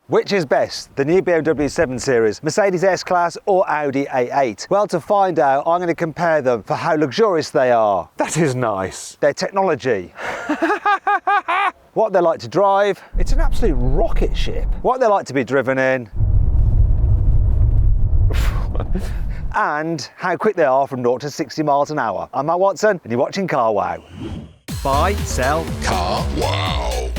Which is best, the new BMW 7 Series, Mercedes S-Class or Audi A8? Well, to find out, I'm going to compare them for how luxurious they are. That is nice. Their technology. What they like to drive. It's an absolute rocket ship. What they like to be driven in. And how quick they are from 0 to 60 miles an hour. I'm Matt Watson and you're watching Car Wow. Buy, sell, Car Wow.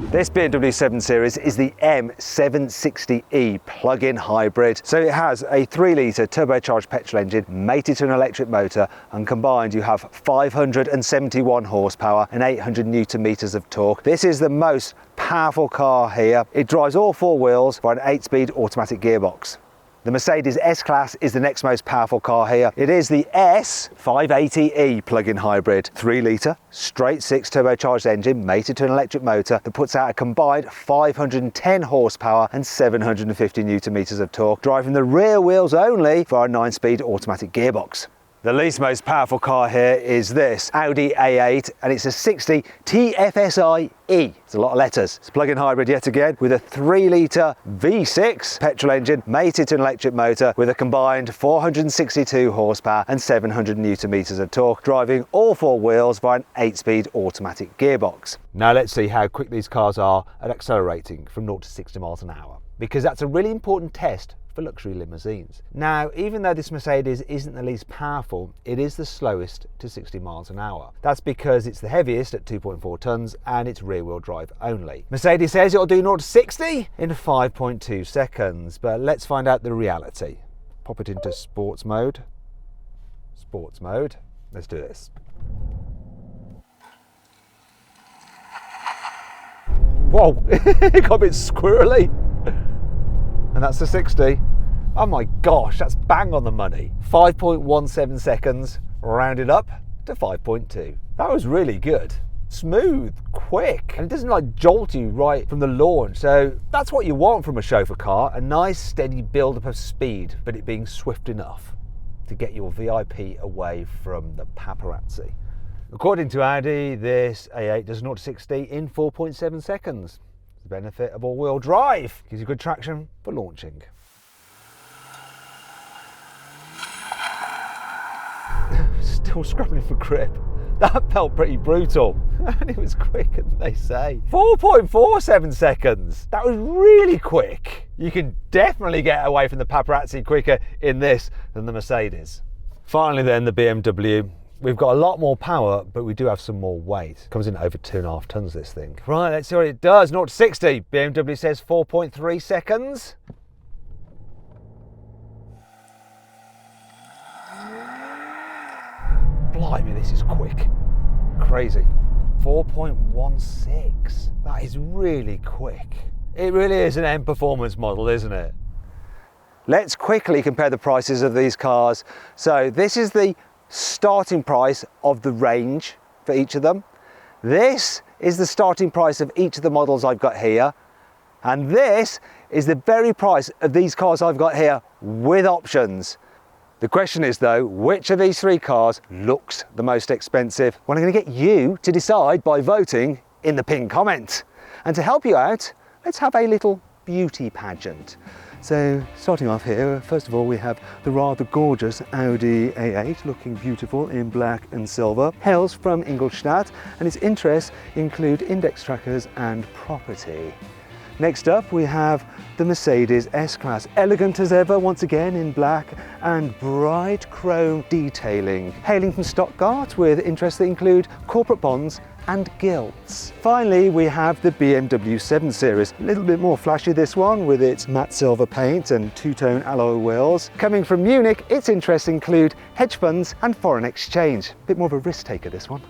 This BMW 7 Series is the M760e plug-in hybrid. So it has a 3-litre turbocharged petrol engine mated to an electric motor, and combined you have 571 horsepower and 800 newton meters of torque. This is the most powerful car here. It drives all 4 wheels by an 8-speed automatic gearbox. The Mercedes S-Class is the next most powerful car here. It is the S580e plug-in hybrid, 3-litre, straight-6 turbocharged engine mated to an electric motor that puts out a combined 510 horsepower and 750 newton meters of torque, driving the rear wheels only via a 9-speed automatic gearbox. The least most powerful car here is this Audi A8, and it's a 60 TFSI E. It's a lot of letters. It's a plug-in hybrid yet again with a 3-litre V6 petrol engine mated to an electric motor with a combined 462 horsepower and 700 newton meters of torque, driving all 4 wheels via an 8-speed automatic gearbox. Now let's see how quick these cars are at accelerating from 0 to 60 miles an hour, because that's a really important test for luxury limousines. Now, even though this Mercedes isn't the least powerful, it is the slowest to 60 miles an hour. That's because it's the heaviest at 2.4 tons and it's rear-wheel drive only. Mercedes says it'll do 0 to 60 in 5.2 seconds, but let's find out the reality. Pop it into sports mode. Sports mode. Let's do this. Whoa, it got a bit squirrely. And that's the 60. Oh my gosh, that's bang on the money. 5.17 seconds, rounded up to 5.2. That was really good. Smooth, quick, and it doesn't like jolt you right from the launch. So that's what you want from a chauffeur car, a nice steady build-up of speed, but it being swift enough to get your VIP away from the paparazzi. According to Audi, this A8 does 0 to 60 in 4.7 seconds. The benefit of all-wheel drive gives you good traction for launching. Still scrabbling for grip. That felt pretty brutal, and it was quicker than they say. 4.47 seconds. That was really quick. You can definitely get away from the paparazzi quicker in this than the Mercedes. Finally then, the BMW. We've got a lot more power, but we do have some more weight. Comes in over 2.5 tons, this thing. Right, let's see what it does. 0 to 60. BMW says 4.3 seconds. Blimey, this is quick. Crazy. 4.16. That is really quick. It really is an M performance model, isn't it? Let's quickly compare the prices of these cars. So this is the starting price of the range for each of them. This is the starting price of each of the models I've got here, and this is the very price of these cars I've got here with options. The question is though, which of these 3 cars looks the most expensive? Well, I'm going to get you to decide by voting in the pinned comment. And to help you out, let's have a little beauty pageant. So starting off here, first of all we have the rather gorgeous Audi A8 looking beautiful in black and silver. Hails from Ingolstadt, and its interests include index trackers and property. Next up we have the Mercedes S-Class, elegant as ever once again in black and bright chrome detailing. Hailing from Stuttgart with interests that include corporate bonds and gilts. Finally, we have the BMW 7 Series. A little bit more flashy, this one, with its matte silver paint and 2-tone alloy wheels. Coming from Munich, its interests include hedge funds and foreign exchange. A bit more of a risk taker, this one.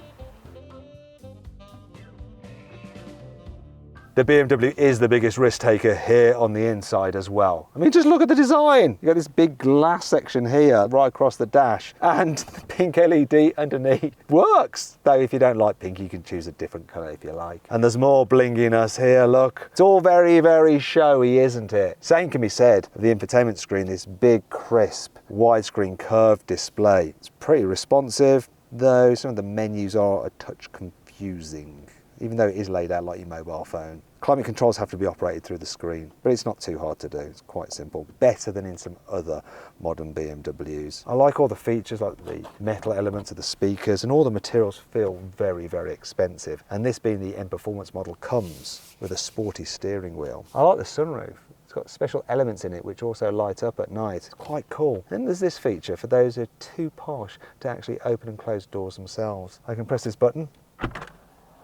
The BMW is the biggest risk taker here on the inside as well. I mean, just look at the design. You've got this big glass section here right across the dash, and the pink LED underneath works. Though if you don't like pink, you can choose a different colour if you like. And there's more blinginess here, look. It's all very, very showy, isn't it? Same can be said of the infotainment screen, this big, crisp, widescreen curved display. It's pretty responsive, though some of the menus are a touch confusing, even though it is laid out like your mobile phone. Climate controls have to be operated through the screen, but it's not too hard to do. It's quite simple. Better than in some other modern BMWs. I like all the features, like the metal elements of the speakers, and all the materials feel very, very expensive. And this being the M Performance model comes with a sporty steering wheel. I like the sunroof. It's got special elements in it which also light up at night. It's quite cool. Then there's this feature for those who are too posh to actually open and close doors themselves. I can press this button,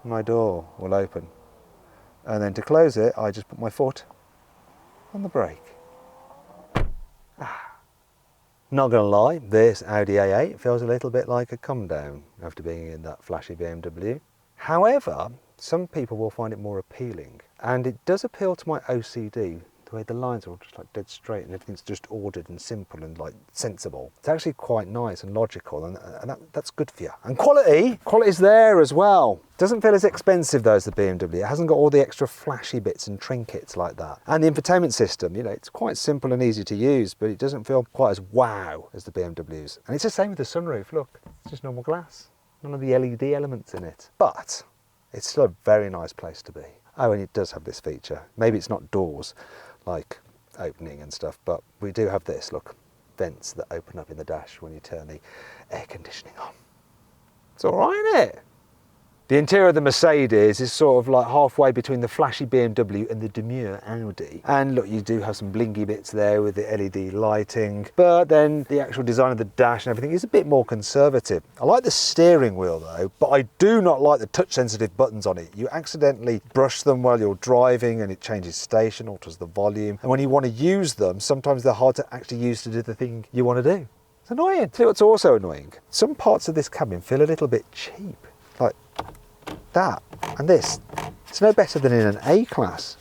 my door will open. And then to close it, I just put my foot on the brake. Not gonna lie, this Audi A8 feels a little bit like a come down after being in that flashy BMW. However, some people will find it more appealing, and it does appeal to my OCD, the way the lines are all just like dead straight and everything's just ordered and simple and like sensible. It's actually quite nice and logical, and that's good for you. And quality's there as well. Doesn't feel as expensive though as the BMW. It hasn't got all the extra flashy bits and trinkets like that. And the infotainment system, you know, it's quite simple and easy to use, but it doesn't feel quite as wow as the BMWs. And it's the same with the sunroof. Look, it's just normal glass. None of the LED elements in it. But it's still a very nice place to be. Oh, and it does have this feature. Maybe it's not doors like opening and stuff, but we do have this, look, vents that open up in the dash when you turn the air conditioning on. It's all right, isn't it? The interior of the Mercedes is sort of like halfway between the flashy BMW and the demure Audi. And look, you do have some blingy bits there with the LED lighting, but then the actual design of the dash and everything is a bit more conservative. I like the steering wheel though, but I do not like the touch sensitive buttons on it. You accidentally brush them while you're driving and it changes station, alters the volume. And when you want to use them, sometimes they're hard to actually use to do the thing you want to do. It's annoying. See what's also annoying? Some parts of this cabin feel a little bit cheap. Like that and this. It's no better than in an A-Class,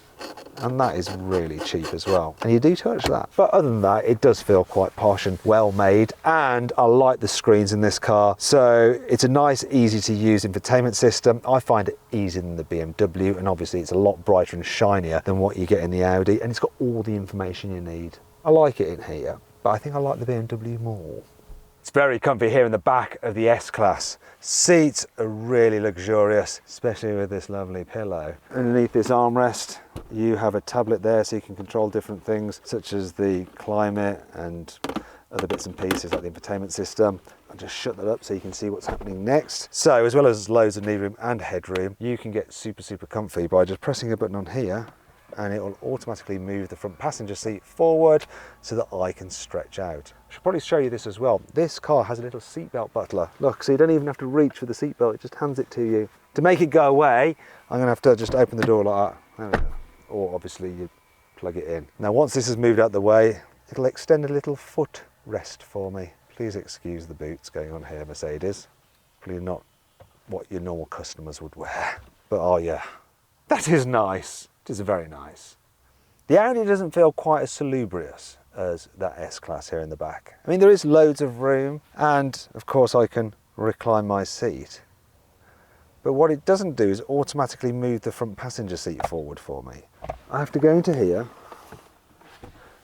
and that is really cheap as well, and you do touch that. But other than that, it does feel quite posh and well made, and I like the screens in this car. So it's a nice, easy to use infotainment system. I find it easier than the BMW, and obviously it's a lot brighter and shinier than what you get in the Audi, and it's got all the information you need. I like it in here, but I think I like the BMW more. It's very comfy here in the back of the S-Class. Seats are really luxurious, especially with this lovely pillow. Underneath this armrest, you have a tablet there so you can control different things, such as the climate and other bits and pieces like the infotainment system. I'll just shut that up so you can see what's happening next. So as well as loads of knee room and headroom, you can get super, super comfy by just pressing a button on here, and it will automatically move the front passenger seat forward so that I can stretch out. I should probably show you this as well. This car has a little seatbelt butler. Look, so you don't even have to reach for the seatbelt, it just hands it to you. To make it go away, I'm gonna have to just open the door like that. There we go. Or obviously you plug it in. Now once this is moved out the way, it'll extend a little foot rest for me. Please excuse the boots going on here, Mercedes. Probably not what your normal customers would wear. But oh yeah, that is nice. It is very nice. The Audi doesn't feel quite as salubrious as that S-Class here in the back. I mean, there is loads of room, and of course I can recline my seat. But what it doesn't do is automatically move the front passenger seat forward for me. I have to go into here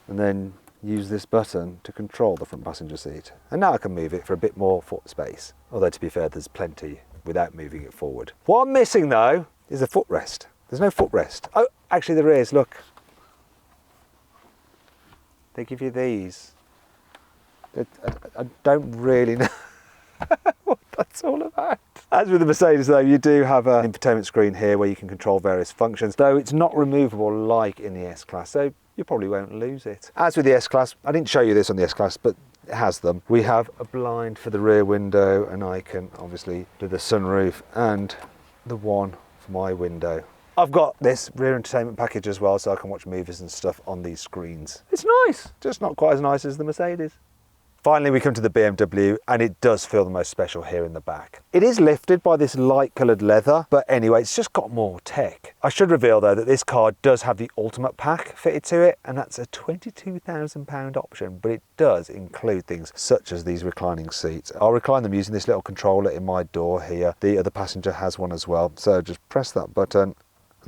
and then use this button to control the front passenger seat. And now I can move it for a bit more foot space. Although to be fair, there's plenty without moving it forward. What I'm missing though is a footrest. There's no footrest. Oh, actually there is, look. They give you these. I don't really know what that's all about. As with the Mercedes though, you do have an infotainment screen here where you can control various functions, though it's not removable like in the S-Class, so you probably won't lose it. As with the S-Class, I didn't show you this on the S-Class, but it has them. We have a blind for the rear window, and I can obviously do the sunroof and the one for my window. I've got this rear entertainment package as well, so I can watch movies and stuff on these screens. It's nice, just not quite as nice as the Mercedes. Finally, we come to the BMW, and it does feel the most special here in the back. It is lifted by this light coloured leather, but anyway, it's just got more tech. I should reveal though that this car does have the Ultimate Pack fitted to it, and that's a £22,000 option, but it does include things such as these reclining seats. I'll recline them using this little controller in my door here. The other passenger has one as well, so just press that button,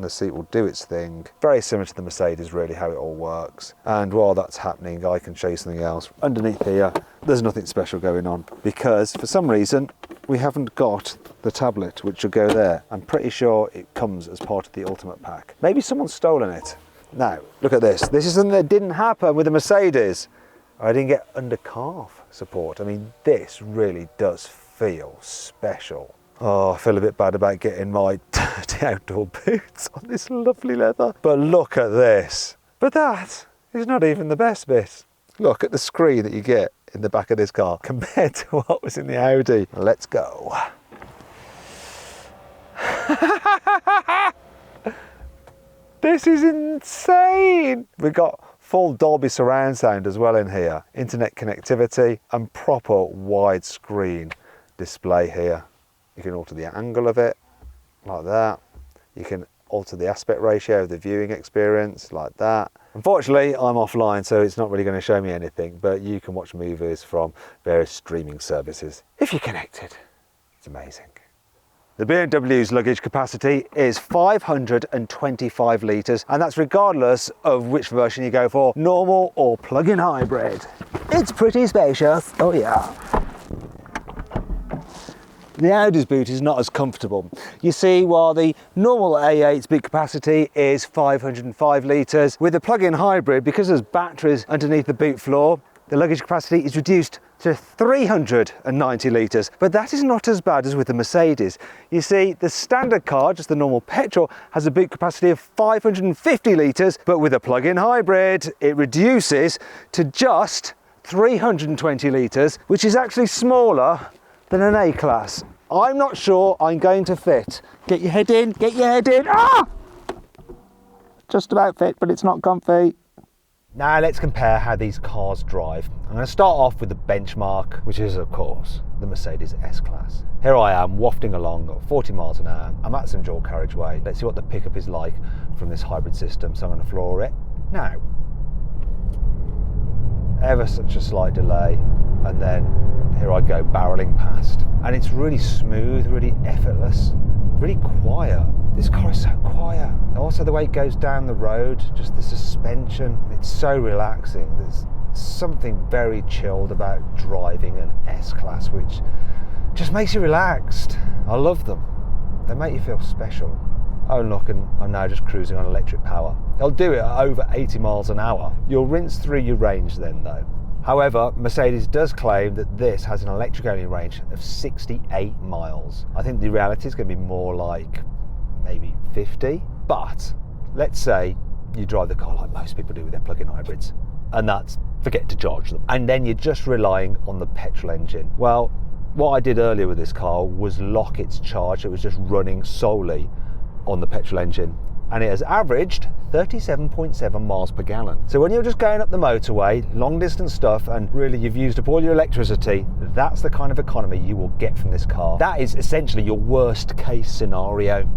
and the seat will do its thing. Very similar to the Mercedes, really, how it all works. And while that's happening, I can show you something else. Underneath here, there's nothing special going on because for some reason we haven't got the tablet which will go there. I'm pretty sure it comes as part of the Ultimate Pack. Maybe someone's stolen it. Now, look at this. This is something that didn't happen with the Mercedes. I didn't get under calf support. I mean, this really does feel special. Oh, I feel a bit bad about getting my dirty outdoor boots on this lovely leather. But look at this. But that is not even the best bit. Look at the screen that you get in the back of this car compared to what was in the Audi. Let's go. This is insane. We've got full Dolby surround sound as well in here, internet connectivity and proper widescreen display here. You can alter the angle of it like that. You can alter the aspect ratio of the viewing experience like that. Unfortunately, I'm offline, so it's not really going to show me anything, but you can watch movies from various streaming services if you're connected. It's amazing. The BMW's luggage capacity is 525 litres, and that's regardless of which version you go for, normal or plug-in hybrid. It's pretty spacious, oh yeah. The Audi's boot is not as comfortable. You see, while the normal A8's boot capacity is 505 litres, with the plug-in hybrid, because there's batteries underneath the boot floor, the luggage capacity is reduced to 390 litres, but that is not as bad as with the Mercedes. You see, the standard car, just the normal petrol, has a boot capacity of 550 litres, but with a plug-in hybrid, it reduces to just 320 litres, which is actually smaller than an A-Class. I'm not sure I'm going to fit. Get your head in, get your head in. Ah! Just about fit, but it's not comfy. Now let's compare how these cars drive. I'm going to start off with the benchmark, which is of course the Mercedes S-Class. Here I am wafting along at 40 miles an hour. I'm at some dual carriageway. Let's see what the pickup is like from this hybrid system. So I'm going to floor it. Now, ever such a slight delay, and then here I go barreling past. And it's really smooth, really effortless, really quiet. This car is so quiet. Also the way it goes down the road, just the suspension, it's so relaxing. There's something very chilled about driving an S-Class, which just makes you relaxed. I love them. They make you feel special. Oh look, and I'm now just cruising on electric power. It'll do it at over 80 miles an hour. You'll rinse through your range then though. However, Mercedes does claim that this has an electric-only range of 68 miles. I think the reality is going to be more like maybe 50, but let's say you drive the car like most people do with their plug-in hybrids, and that's forget to charge them, and then you're just relying on the petrol engine. Well, what I did earlier with this car was lock its charge. It was just running solely on the petrol engine, and it has averaged 37.7 miles per gallon. So when you're just going up the motorway, long distance stuff, and really you've used up all your electricity, that's the kind of economy you will get from this car. That is essentially your worst case scenario,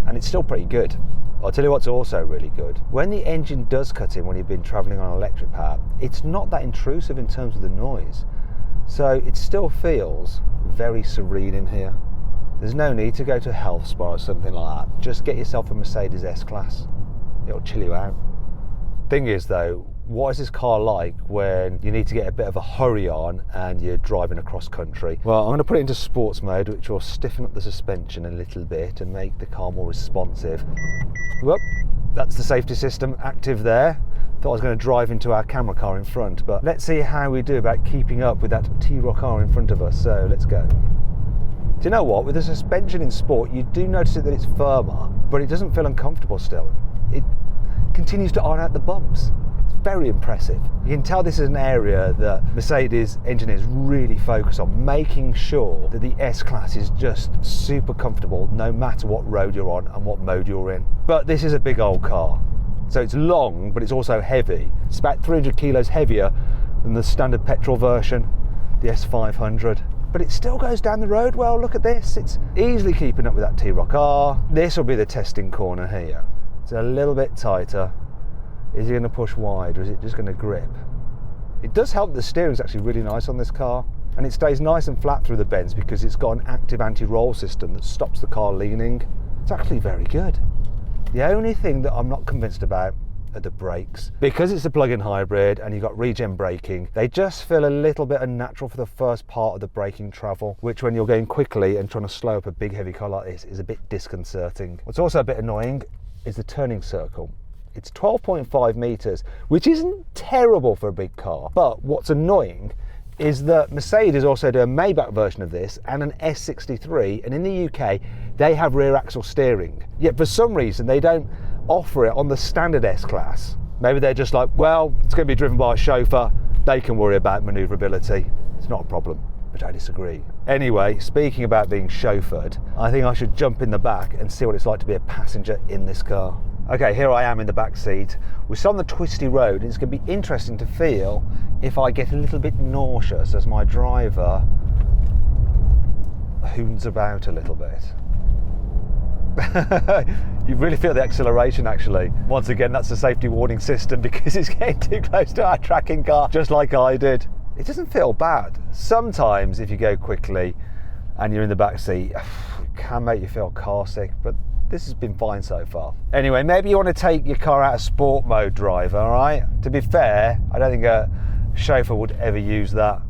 and it's still pretty good. I'll tell you what's also really good. When the engine does cut in when you've been travelling on electric power, it's not that intrusive in terms of the noise. So it still feels very serene in here. There's no need to go to a health spa or something like that. Just get yourself a Mercedes S-Class. It'll chill you out. Thing is though, what is this car like when you need to get a bit of a hurry on and you're driving across country? Well, I'm going to put it into sports mode, which will stiffen up the suspension a little bit and make the car more responsive. Whoop, that's the safety system active there. Thought I was going to drive into our camera car in front, but let's see how we do about keeping up with that T-Roc car in front of us. So let's go. Do you know what? With the suspension in sport, you do notice that it's firmer, but it doesn't feel uncomfortable still. It continues to iron out the bumps. It's very impressive. You can tell this is an area that Mercedes engineers really focus on, making sure that the S-Class is just super comfortable no matter what road you're on and what mode you're in. But this is a big old car. So it's long, but it's also heavy. It's about 300 kilos heavier than the standard petrol version, the S500. But it still goes down the road well. Look at this. It's easily keeping up with that T-Roc R. This will be the testing corner here. It's a little bit tighter. Is it going to push wide or is it just going to grip? It does help. The steering is actually really nice on this car, and it stays nice and flat through the bends because it's got an active anti-roll system that stops the car leaning. It's actually very good. The only thing that I'm not convinced about are the brakes. Because it's a plug-in hybrid and you've got regen braking, they just feel a little bit unnatural for the first part of the braking travel, which when you're going quickly and trying to slow up a big heavy car like this is a bit disconcerting. What's also a bit annoying is the turning circle. It's 12.5 meters, which isn't terrible for a big car, but what's annoying is that Mercedes also do a Maybach version of this and an S63, and in the UK they have rear axle steering, yet for some reason they don't offer it on the standard S-Class. Maybe they're just like, well, it's going to be driven by a chauffeur, they can worry about manoeuvrability, it's not a problem. But I disagree. Anyway, speaking about being chauffeured, I think I should jump in the back and see what it's like to be a passenger in this car. Okay, here I am in the back seat. We're still on the twisty road, and it's going to be interesting to feel if I get a little bit nauseous as my driver hoons about a little bit. You really feel the acceleration actually. Once again, that's the safety warning system because it's getting too close to our tracking car, just like I did. It doesn't feel bad. Sometimes if you go quickly and you're in the back seat, it can make you feel car sick, but this has been fine so far. Anyway, maybe you want to take your car out of sport mode drive, all right? To be fair, I don't think a chauffeur would ever use that.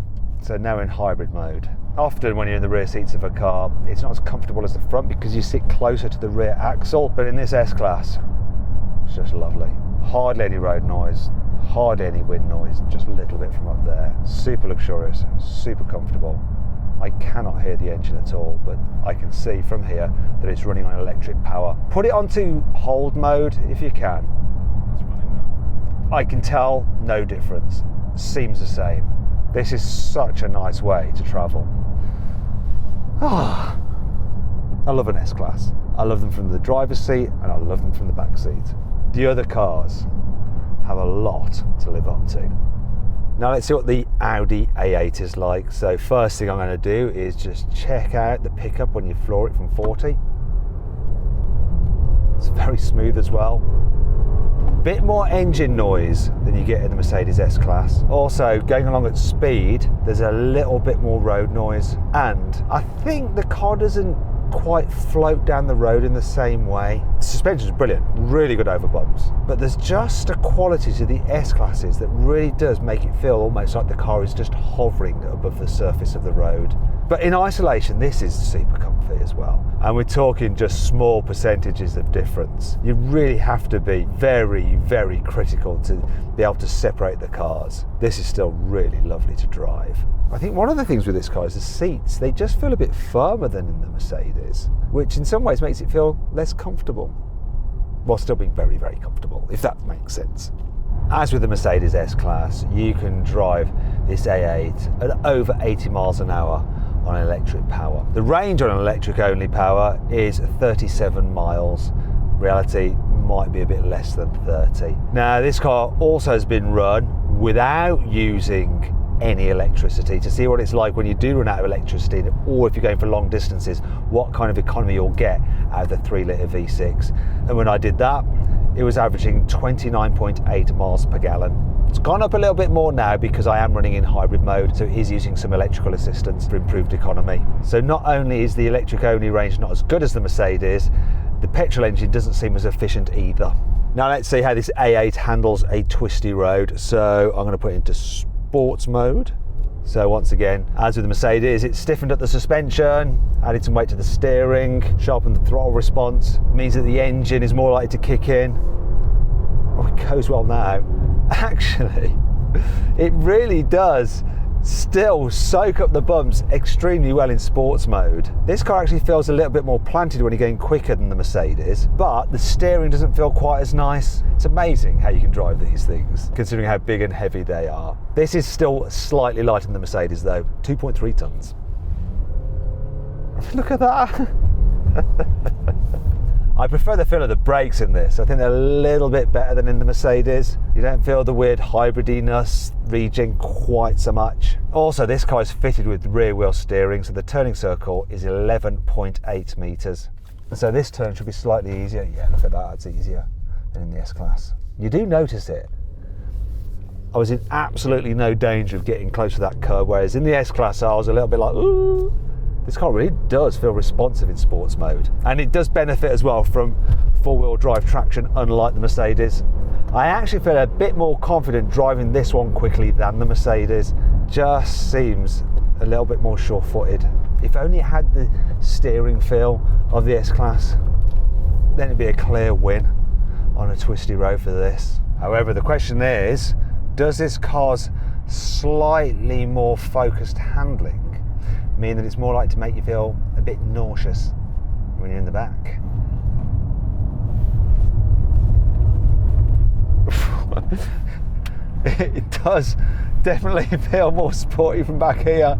So now in hybrid mode. Often when you're in the rear seats of a car, it's not as comfortable as the front because you sit closer to the rear axle, but in this S-Class, it's just lovely. Hardly any road noise, hardly any wind noise, just a little bit from up there. Super luxurious, super comfortable. I cannot hear the engine at all, but I can see from here that it's running on electric power. Put it onto hold mode if you can. It's running now. I can tell no difference. Seems the same. This is such a nice way to travel. Ah, I love an S-Class. I love them from the driver's seat and I love them from the back seat. The other cars have a lot to live up to. Now let's see what the Audi A8 is like. So first thing I'm going to do is just check out the pickup when you floor it from 40. It's very smooth as well. Bit more engine noise than you get in the Mercedes S-Class. Also, going along at speed, there's a little bit more road noise. And I think the car doesn't quite float down the road in the same way. The suspension is brilliant, really good over bumps. But there's just a quality to the S-Classes that really does make it feel almost like the car is just hovering above the surface of the road. But in isolation, this is super comfy as well. And we're talking just small percentages of difference. You really have to be very, very critical to be able to separate the cars. This is still really lovely to drive. I think one of the things with this car is the seats. They just feel a bit firmer than in the Mercedes, which in some ways makes it feel less comfortable, while still being very, very comfortable, if that makes sense. As with the Mercedes S-Class, you can drive this A8 at over 80 miles an hour on electric power. The range on an electric only power is 37 miles. Reality might be a bit less than 30. Now this car also has been run without using any electricity to see what it's like when you do run out of electricity, or if you're going for long distances, what kind of economy you'll get out of the 3-litre V6. And when I did that, it was averaging 29.8 miles per gallon. It's gone up a little bit more now because I am running in hybrid mode, so it is using some electrical assistance for improved economy. So not only is the electric only range not as good as the Mercedes, the petrol engine doesn't seem as efficient either. Now let's see how this A8 handles a twisty road. So I'm going to put it into sports mode. So once again, as with the Mercedes, it's stiffened up the suspension, added some weight to the steering, sharpened the throttle response, means that the engine is more likely to kick in. Oh, it goes well now. Actually, it really does still soak up the bumps extremely well in sports mode. This car actually feels a little bit more planted when you're going quicker than the Mercedes, but the steering doesn't feel quite as nice. It's amazing how you can drive these things, considering how big and heavy they are. This is still slightly lighter than the Mercedes though, 2.3 tons. Look at that. I prefer the feel of the brakes in this. I think they're a little bit better than in the Mercedes. You don't feel the weird hybridiness regen quite so much. Also, this car is fitted with rear wheel steering, so the turning circle is 11.8 meters. And so this turn should be slightly easier. Yeah, look at that, it's easier than in the S-Class. You do notice it. I was in absolutely no danger of getting close to that curb, whereas in the S-Class I was a little bit like, ooh. This car really does feel responsive in sports mode. And it does benefit as well from four-wheel drive traction, unlike the Mercedes. I actually feel a bit more confident driving this one quickly than the Mercedes. Just seems a little bit more sure-footed. If only it had the steering feel of the S-Class, then it'd be a clear win on a twisty road for this. However, the question is, does this car's slightly more focused handling mean that it's more likely to make you feel a bit nauseous when you're in the back? It does definitely feel more sporty from back here.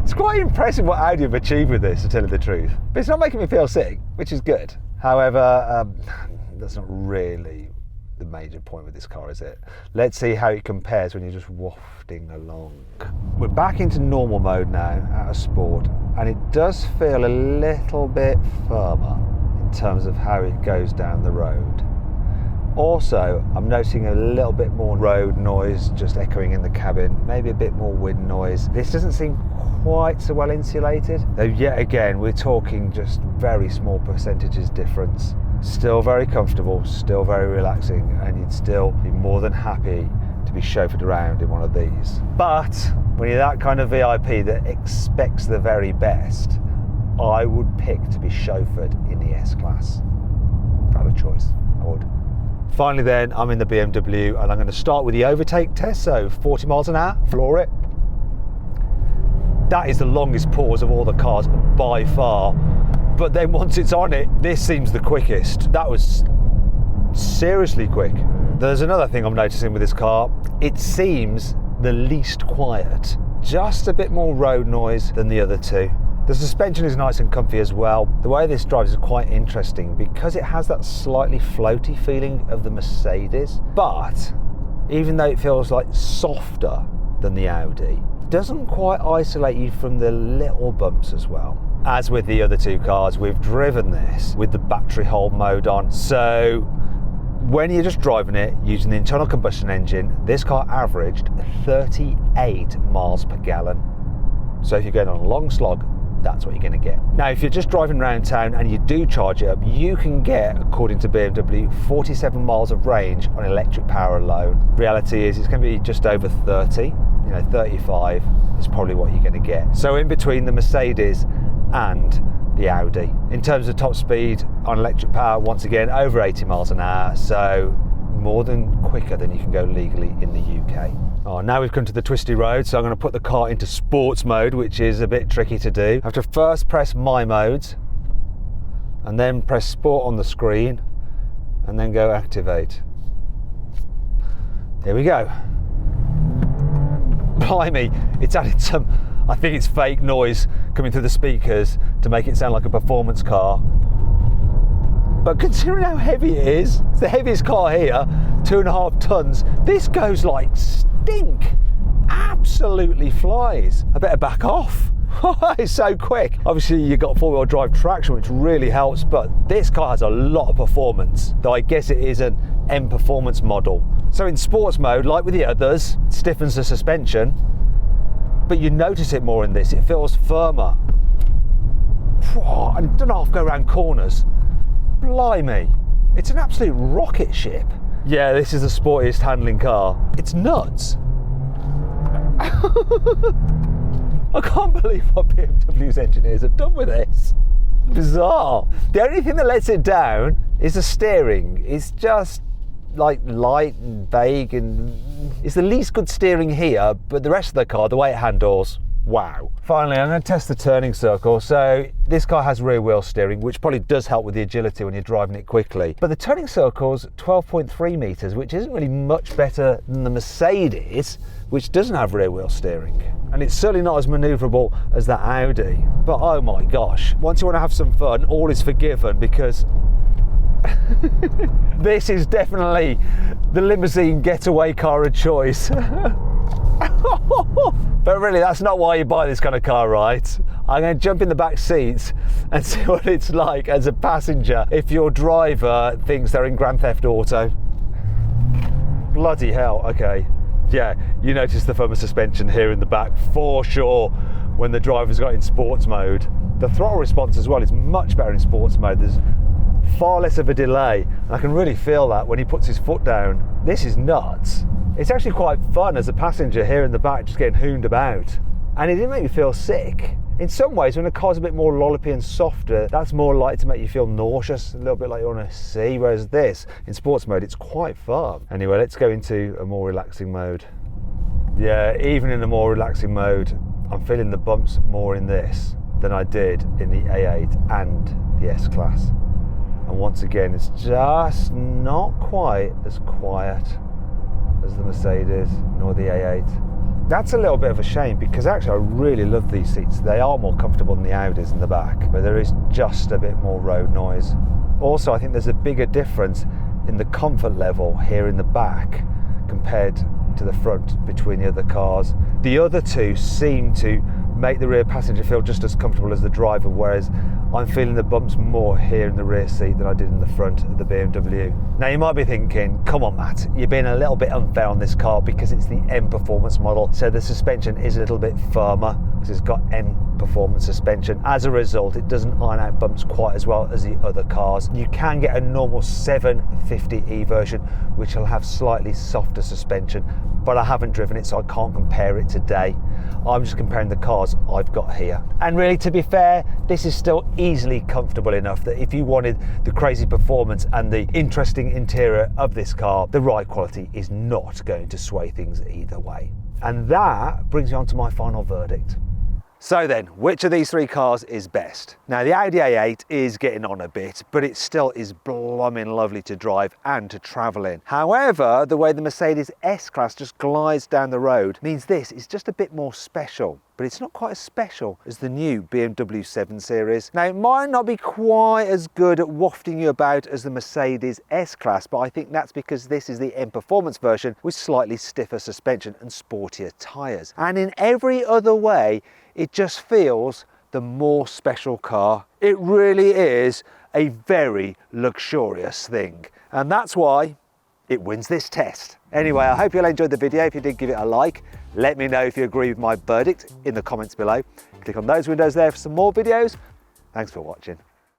It's quite impressive what Audi have achieved with this, to tell you the truth. But it's not making me feel sick, which is good. However, that's not really the major point with this car, is it? Let's see how it compares when you're just wafting along. We're back into normal mode now, out of sport, and it does feel a little bit firmer in terms of how it goes down the road. Also, I'm noticing a little bit more road noise just echoing in the cabin, maybe a bit more wind noise. This doesn't seem quite so well insulated, though yet again we're talking just very small percentages difference. Still very comfortable, still very relaxing, and you'd still be more than happy to be chauffeured around in one of these. But when you're that kind of VIP that expects the very best, I would pick to be chauffeured in the S-Class. If I had a choice, I would. Finally then, I'm in the BMW and I'm going to start with the overtake test, so 40 miles an hour, floor it. That is the longest pause of all the cars by far, but then once it's on it, this seems the quickest. That was seriously quick. There's another thing I'm noticing with this car. It seems the least quiet, just a bit more road noise than the other two. The suspension is nice and comfy as well. The way this drives is quite interesting because it has that slightly floaty feeling of the Mercedes, but even though it feels like softer than the Audi, it doesn't quite isolate you from the little bumps as well. As with the other two cars, we've driven this with the battery hold mode on, so when you're just driving it using the internal combustion engine, this car averaged 38 miles per gallon. So if you're going on a long slog, that's what you're going to get. Now, if you're just driving around town and you do charge it up, you can get, according to BMW, 47 miles of range on electric power alone. Reality is it's going to be just over 30, 35 is probably what you're going to get. So in between the Mercedes and the Audi. In terms of top speed on electric power, once again, over 80 miles an hour, so more than quicker than you can go legally in the UK. Oh, now we've come to the twisty road, so I'm going to put the car into sports mode, which is a bit tricky to do. I have to first press my modes, and then press sport on the screen, and then go activate. Here we go. Blimey, it's added some, I think it's fake noise coming through the speakers to make it sound like a performance car. But considering how heavy it is, it's the heaviest car here, 2.5 tons, this goes like stink. Absolutely flies. I better back off. It's so quick. Obviously you've got four-wheel drive traction, which really helps, but this car has a lot of performance, though I guess it is an M performance model. So in sports mode, like with the others, it stiffens the suspension, but you notice it more in this. It feels firmer. I don't know if I go around corners. Blimey, it's an absolute rocket ship. Yeah, this is the sportiest handling car. It's nuts. I can't believe what BMW's engineers have done with this. Bizarre. The only thing that lets it down is the steering. It's just like light and vague, and it's the least good steering here, but the rest of the car, the way it handles, wow. Finally, I'm going to test the turning circle. So this car has rear wheel steering, which probably does help with the agility when you're driving it quickly. But the turning circle's 12.3 meters, which isn't really much better than the Mercedes, which doesn't have rear wheel steering. And it's certainly not as maneuverable as that Audi. But oh my gosh, once you want to have some fun, all is forgiven, because this is definitely the limousine getaway car of choice. But really, that's not why you buy this kind of car, right? I'm going to jump in the back seats and see what it's like as a passenger if your driver thinks they're in Grand Theft Auto. Bloody hell, okay. Yeah, you notice the firmer suspension here in the back for sure when the driver's got in sports mode. The throttle response as well is much better in sports mode. There's far less of a delay, and I can really feel that when he puts his foot down. This is nuts. It's actually quite fun as a passenger here in the back, just getting hooned about. And it didn't make me feel sick. In some ways, when a car's a bit more lollopy and softer, that's more likely to make you feel nauseous, a little bit like you're on a sea, whereas this, in sports mode, it's quite fun. Anyway, let's go into a more relaxing mode. Yeah, even in a more relaxing mode, I'm feeling the bumps more in this than I did in the A8 and the S Class. And once again, it's just not quite as quiet as the Mercedes nor the A8. That's a little bit of a shame because actually I really love these seats. They are more comfortable than the Audis in the back, but there is just a bit more road noise. Also, I think there's a bigger difference in the comfort level here in the back compared to the front between the other cars. The other two seem to make the rear passenger feel just as comfortable as the driver, whereas I'm feeling the bumps more here in the rear seat than I did in the front of the BMW. Now you might be thinking, come on Matt, you're being a little bit unfair on this car because it's the M Performance model, so the suspension is a little bit firmer because it's got M Performance suspension. As a result, it doesn't iron out bumps quite as well as the other cars. You can get a normal 750e version which will have slightly softer suspension, but I haven't driven it so I can't compare it today. I'm just comparing the cars I've got here. And really, to be fair, this is still easily comfortable enough that if you wanted the crazy performance and the interesting interior of this car, the ride quality is not going to sway things either way. And that brings me on to my final verdict. So then, which of these three cars is best? Now the Audi A8 is getting on a bit, but it still is blooming lovely to drive and to travel in. However, the way the Mercedes S-Class just glides down the road means this is just a bit more special, but it's not quite as special as the new BMW 7 Series. Now it might not be quite as good at wafting you about as the Mercedes S-Class, but I think that's because this is the M Performance version with slightly stiffer suspension and sportier tyres. And in every other way, it just feels the more special car. It really is a very luxurious thing. And that's why it wins this test. Anyway, I hope you'll enjoy the video. If you did, give it a like. Let me know if you agree with my verdict in the comments below. Click on those windows there for some more videos. Thanks for watching.